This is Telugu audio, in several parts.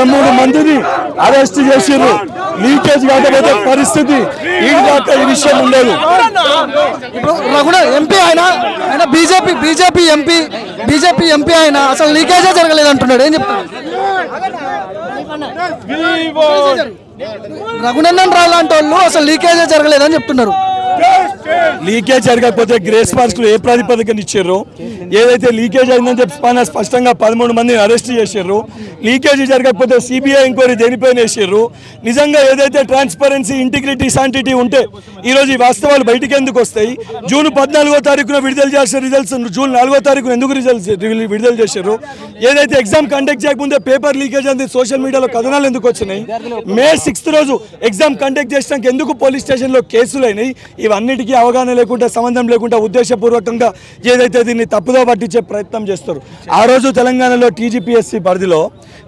13 మందిని అరెస్ట్ చేసిర్రు. లీకేజ్ కాకపోతే పరిస్థితి ఈ దాకా ఈ విషయం ఉండదు. రఘున ఎంపీ ఆయన బీజేపీ ఎంపీ ఆయన అసలు లీకేజే జరగలేదు అంటున్నాడు. ఏం చెప్తారు? రఘునందన్ రావు లాంటి వాళ్ళు అసలు లీకేజే జరగలేదని చెప్తున్నారు. లీకేజ్ జరగకపోతే గ్రేస్ మార్క్స్లు ఏ ప్రాతిపదికన ఇచ్చారు? ఏదైతే లీకేజ్ అయిందని చెప్పి స్పష్టంగా 13 మందిని అరెస్ట్ చేశారు. లీకేజీ జరగకపోతే సిబిఐ ఎంక్వైరీ దేనిపైన వేసారు? నిజంగా ఏదైతే ట్రాన్స్పరెన్సీ, ఇంటిగ్రిటీ, శాంటిటీ ఉంటే ఈరోజు ఈ వాస్తవాలు బయటికి ఎందుకు వస్తాయి? జూన్ 14వ తారీఖున విడుదల చేసిన రిజల్ట్స్ జూన్ 4వ తారీఖున ఎందుకు రిజల్ట్స్ విడుదల చేశారు? ఏదైతే ఎగ్జామ్ కండక్ట్ చేయకముందే పేపర్ లీకేజ్ అనేది సోషల్ మీడియాలో కథనాలు ఎందుకు వచ్చినాయి? మే 6th రోజు ఎగ్జామ్ కండక్ట్ చేసినాక ఎందుకు పోలీస్ స్టేషన్లో కేసులు అయినాయి? ఇవన్నిటికీ అవగాహన లేకుండా, సంబంధం లేకుండా ఉద్దేశపూర్వకంగా ఏదైతే దీన్ని తప్పుదో పట్టించే ప్రయత్నం చేస్తారు. ఆ రోజు తెలంగాణలో టీజీపీఎస్సీ పరిధిలో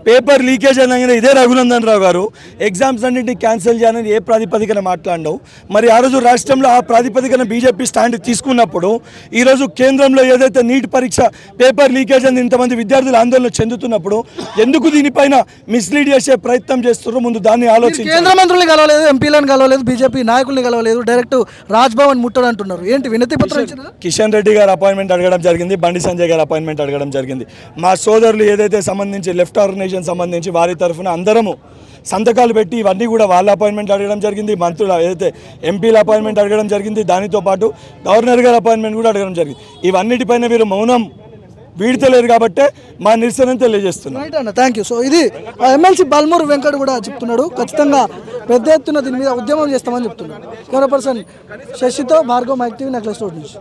పేపర్ లీకేజ్ అనగానే ఇదే రఘునందన్ రావు గారు ఎగ్జామ్స్ అన్నింటినీ క్యాన్సిల్ చేయాలని ఏ ప్రాతిపదికన మాట్లాడినావు? మరి ఆ రోజు రాష్ట్రంలో ఆ ప్రాతిపదికన బీజేపీ స్టాండ్ తీసుకున్నప్పుడు ఈరోజు కేంద్రంలో ఏదైతే నీట్ పరీక్ష పేపర్ లీకేజ్ అని ఇంతమంది విద్యార్థులు ఆందోళన చెందుతున్నప్పుడు ఎందుకు దీనిపైన మిస్లీడ్ చేసే ప్రయత్నం చేస్తున్నారో ముందు దాన్ని ఆలోచించి. కేంద్ర మంత్రులు కలవలేదు, ఎంపీలను కలవలేదు, బీజేపీ నాయకుల్ని కలవలేదు, డైరెక్ట్ రాజ్భవన్ ముట్టడు అంటున్నారు. ఏంటి వినతి పత్రం? కిషన్ రెడ్డి గారు అపాయింట్మెంట్ అడగడం జరిగింది, బండి సంజయ్ గారు అపాయింట్మెంట్ అడగడం జరిగింది. మా సోదరులు ఏదైతే సంబంధించి లెఫ్ట్ ఆర్గనైజేషన్ సంబంధించి వారి తరఫున అందరము సంతకాలు పెట్టి ఇవన్నీ కూడా వాళ్ళ అపాయింట్మెంట్ అడగడం జరిగింది. మంత్రులు ఏదైతే ఎంపీల అపాయింట్మెంట్ అడగడం జరిగింది, దానితో పాటు గవర్నర్ గారి అపాయింట్మెంట్ కూడా అడగడం జరిగింది. ఇవన్నిటిపైన వీరు మౌనం వీడతలేరు కాబట్టి మా నిరసన తెలియజేస్తున్నాం. Thank you. సో ఇది ఎమ్మెల్సీ బల్మూరు వెంకట్ కూడా చెప్తున్నాడు, ఖచ్చితంగా పెద్ద ఎత్తున దీని మీద ఉద్యమం చేస్తామని చెప్తున్నాడు. కెమెరా పర్సన్ శశితో Bhargav, mic TV, necklace road నుంచి.